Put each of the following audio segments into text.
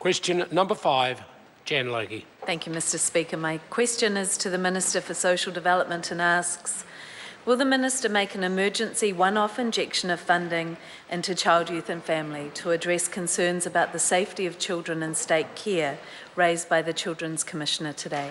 Question number 5, Jan Logie. Thank you, Mr Speaker. My question is to the Minister for Social Development and asks, will the Minister make an emergency one-off injection of funding into child, youth and family to address concerns about the safety of children in state care raised by the Children's Commissioner today?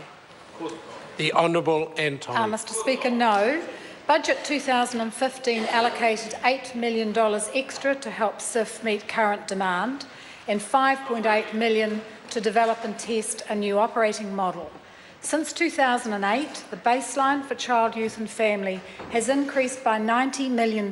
The Honourable Anton. Mr Speaker, no. Budget 2015 allocated $8 million extra to help SIF meet current demand and $5.8 million to develop and test a new operating model. Since 2008, the baseline for child, youth and family has increased by $90 million,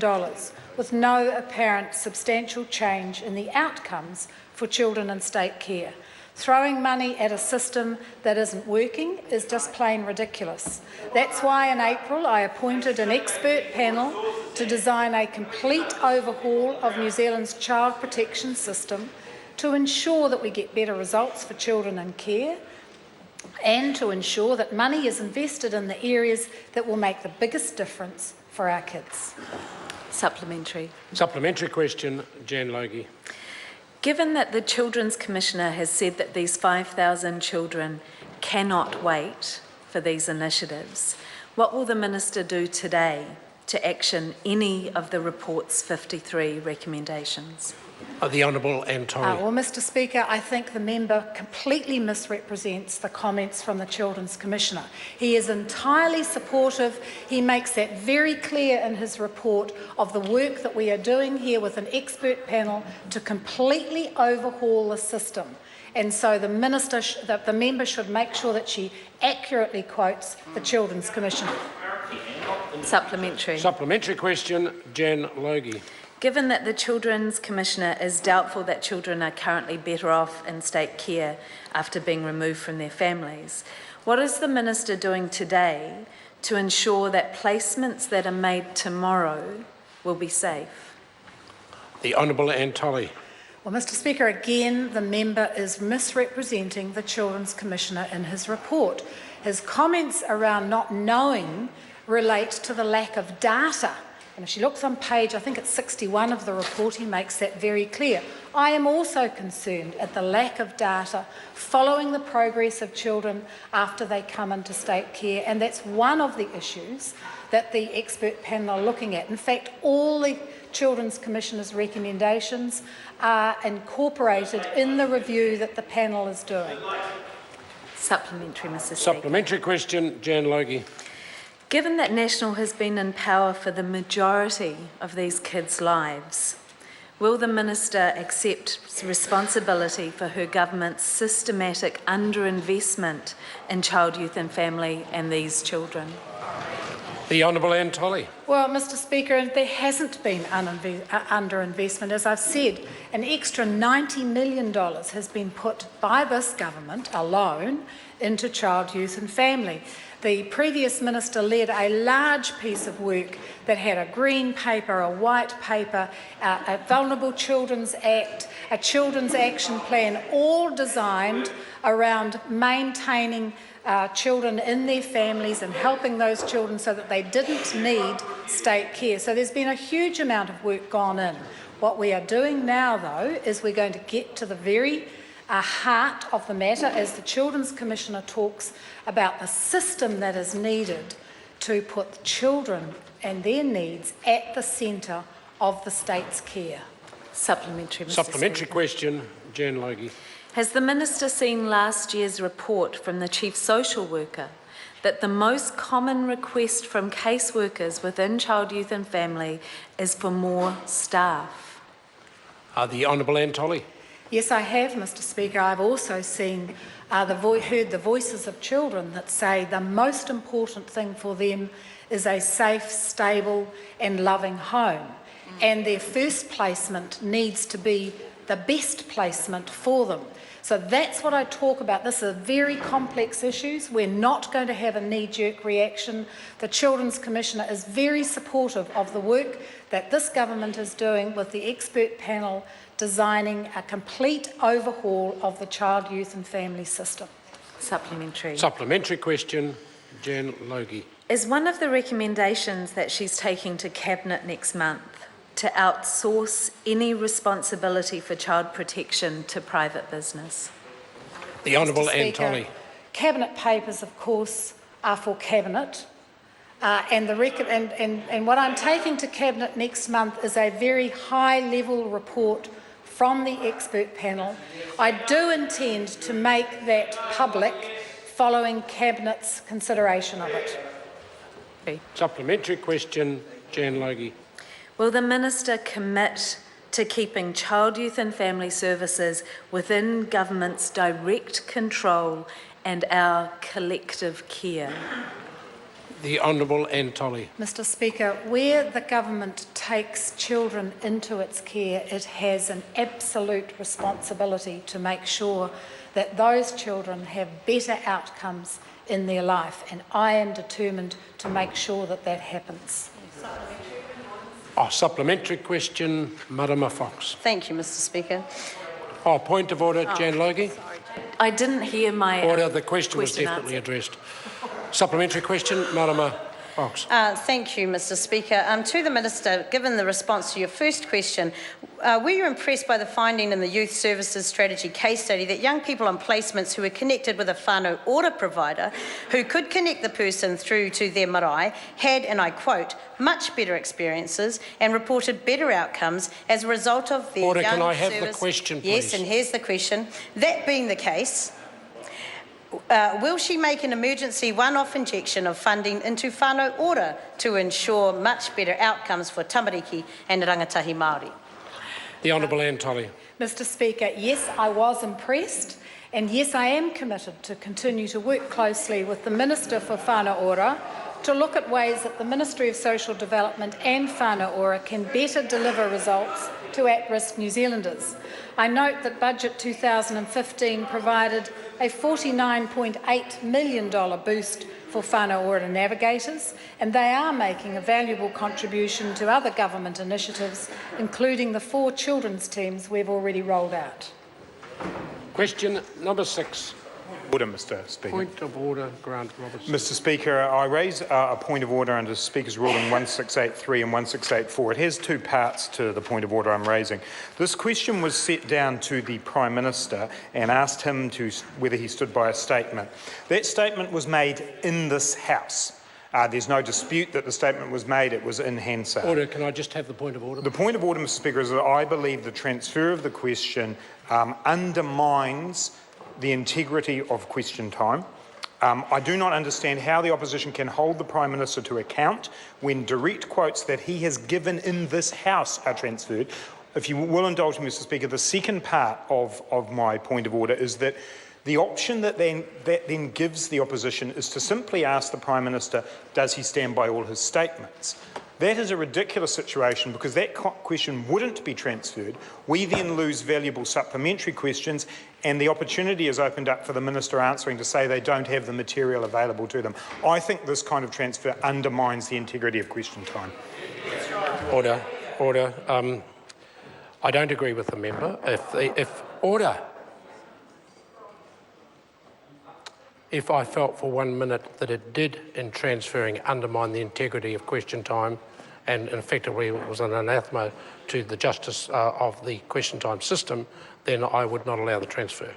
with no apparent substantial change in the outcomes for children in state care. Throwing money at a system that isn't working is just plain ridiculous. That's why in April I appointed an expert panel to design a complete overhaul of New Zealand's child protection system to ensure that we get better results for children in care and to ensure that money is invested in the areas that will make the biggest difference for our kids. Supplementary. Supplementary question, Jan Logie. Given that the Children's Commissioner has said that these 5,000 children cannot wait for these initiatives, what will the Minister do today to action any of the report's 53 recommendations? The Honourable Anton. Well, Mr Speaker, I think the member completely misrepresents the comments from the Children's Commissioner. He is entirely supportive. He makes that very clear in his report of the work that we are doing here with an expert panel to completely overhaul the system. And so the member should make sure that she accurately quotes the Children's Commissioner. Supplementary. Supplementary question, Jan Logie. Given that the Children's Commissioner is doubtful that children are currently better off in state care after being removed from their families, what is the Minister doing today to ensure that placements that are made tomorrow will be safe? The Honourable Anton. Well, Mr Speaker, again, the member is misrepresenting the Children's Commissioner in his report. His comments around not knowing relate to the lack of data. And if she looks on page, I think it's 61 of the report, he makes that very clear. I am also concerned at the lack of data following the progress of children after they come into state care, and that's one of the issues that the expert panel are looking at. In fact, all the Children's Commissioner's recommendations are incorporated in the review that the panel is doing. Supplementary, Mr Speaker. Supplementary question, Jan Logie. Given that National has been in power for the majority of these kids' lives, will the Minister accept responsibility for her government's systematic underinvestment in child, youth and family and these children? The Honourable Anton. Well, Mr Speaker, there hasn't been underinvestment. As I've said, an extra $90 million has been put by this government alone into child, youth and family. The previous minister led a large piece of work that had a green paper, a white paper, a Vulnerable Children's Act, a Children's Action Plan, all designed around maintaining children in their families and helping those children so that they didn't need state care. So there's been a huge amount of work gone in. What we are doing now, though, is we're going to get to the very heart of the matter as the Children's Commissioner talks about the system that is needed to put children and their needs at the centre of the state's care. Supplementary, Mr. Supplementary Speaker. question, Jan Logie. Has the Minister seen last year's report from the Chief Social Worker that the most common request from caseworkers within child, youth and family is for more staff? The Honourable Anton. Yes, I have, Mr Speaker. I've also seen heard the voices of children that say the most important thing for them is a safe, stable and loving home. And their first placement needs to be the best placement for them. So that's what I talk about. This is very complex issues. We're not going to have a knee-jerk reaction. The Children's Commissioner is very supportive of the work that this government is doing with the expert panel designing a complete overhaul of the child, youth and family system. Supplementary. Supplementary question, Jan Logie. Is one of the recommendations that she's taking to Cabinet next month to outsource any responsibility for child protection to private business? The Honourable Mr. Anne Speaker, Tolley. Cabinet papers, of course, are for Cabinet. And what I'm taking to Cabinet next month is a very high-level report from the expert panel. I do intend to make that public following Cabinet's consideration of it. Supplementary question, Jan Logie. Will the Minister commit to keeping Child, Youth and Family Services within Government's direct control and our collective care? The Honourable Anne Tolley. Mr. Speaker, where the government takes children into its care, it has an absolute responsibility to make sure that those children have better outcomes in their life, and I am determined to make sure that that happens. Supplementary question, Marama Fox. Thank you, Mr. Speaker. Point of order, Jan Logie. I didn't hear my Order, the question was definitely answered. addressed. Supplementary question, Marama Fox. Thank you, Mr. Speaker. To the Minister, given the response to your first question, were you impressed by the finding in the Youth Services Strategy case study that young people on placements who were connected with a whānau order provider who could connect the person through to their marae had, and I quote, much better experiences and reported better outcomes as a result of their Order, young can I have service? the question, please? Yes, and here's the question. That being the case, will she make an emergency one-off injection of funding into whānau order to ensure much better outcomes for tamariki and rangatahi Māori? The Honourable Anne Tolley. Mr. Speaker, yes, I was impressed, and yes, I am committed to continue to work closely with the Minister for Whānau Ora to look at ways that the Ministry of Social Development and Whānau Ora can better deliver results to at-risk New Zealanders. I note that Budget 2015 provided a $49.8 million boost for Whānau Ora navigators, and they are making a valuable contribution to other government initiatives, including the 4 children's teams we've already rolled out. Question number 6. Order, Mr. Speaker. Point of order, Grant Robertson. Mr. Speaker, I raise a point of order under Speaker's ruling 1683 and 1684. It has 2 parts to the point of order I'm raising. This question was set down to the Prime Minister and asked him whether he stood by a statement. That statement was made in this House. There's no dispute that the statement was made. It was in Hansard. Order, can I just have the point of order? The point of order, Mr. Speaker, is that I believe the transfer of the question undermines the integrity of question time. I do not understand how the opposition can hold the Prime Minister to account when direct quotes that he has given in this House are transferred. If you will indulge me, Mr. Speaker, the second part of my point of order is that the option that then gives the opposition is to simply ask the Prime Minister, does he stand by all his statements? That is a ridiculous situation because that question wouldn't be transferred. We then lose valuable supplementary questions and the opportunity is opened up for the Minister answering to say they don't have the material available to them. I think this kind of transfer undermines the integrity of question time. Order. Order. I don't agree with the member. If I felt for 1 minute that it did, in transferring, undermine the integrity of question time and effectively it was an anathema to the justice of the question time system, then I would not allow the transfer.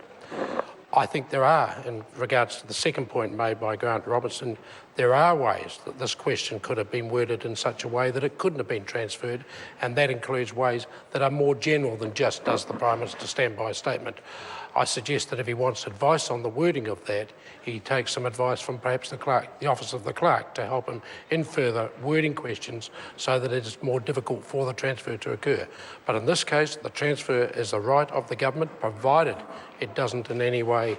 I think there are, in regards to the second point made by Grant Robertson, there are ways that this question could have been worded in such a way that it couldn't have been transferred, and that includes ways that are more general than just does the Prime Minister stand by a statement. I suggest that if he wants advice on the wording of that, he takes some advice from perhaps the clerk, the Office of the Clerk, to help him in further wording questions so that it is more difficult for the transfer to occur. But in this case, the transfer is the right of the government, provided it doesn't in any way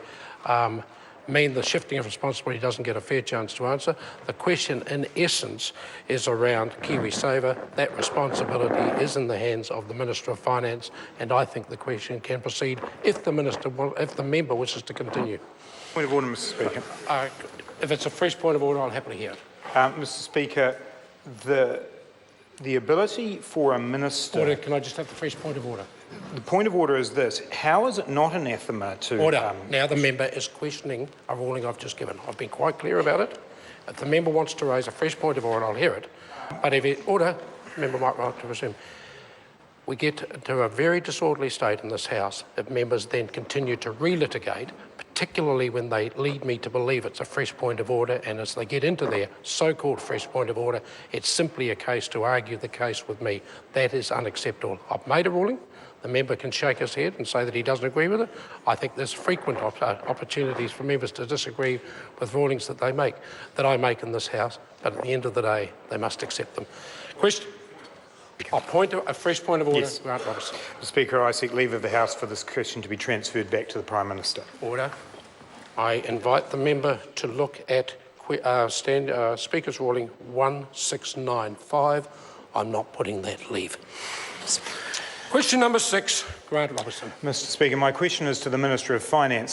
mean the shifting of responsibility doesn't get a fair chance to answer. The question, in essence, is around KiwiSaver. That responsibility is in the hands of the Minister of Finance, and I think the question can proceed if the member wishes to continue. Point of order, Mr. Speaker. If it's a fresh point of order, I'll happily hear it. Mr. Speaker, the ability for a minister... Order, can I just have the fresh point of order? The point of order is this. How is it not anathema to... Order. Now the member is questioning a ruling I've just given. I've been quite clear about it. If the member wants to raise a fresh point of order, I'll hear it. But if it... Order. The member might want to resume. we get to a very disorderly state in this House if members then continue to relitigate, particularly when they lead me to believe it's a fresh point of order, and as they get into their so-called fresh point of order, it's simply a case to argue the case with me. That is unacceptable. I've made a ruling. The member can shake his head and say that he doesn't agree with it. I think there's frequent opportunities for members to disagree with rulings that I make in this House, but at the end of the day, they must accept them. Question. A fresh point of order. Yes. Grant Robertson. Mr. Speaker, I seek leave of the House for this question to be transferred back to the Prime Minister. Order. I invite the member to look at Speaker's ruling 1695. I'm not putting that leave. Question number 6, Grant Robertson. Mr. Speaker, my question is to the Minister of Finance.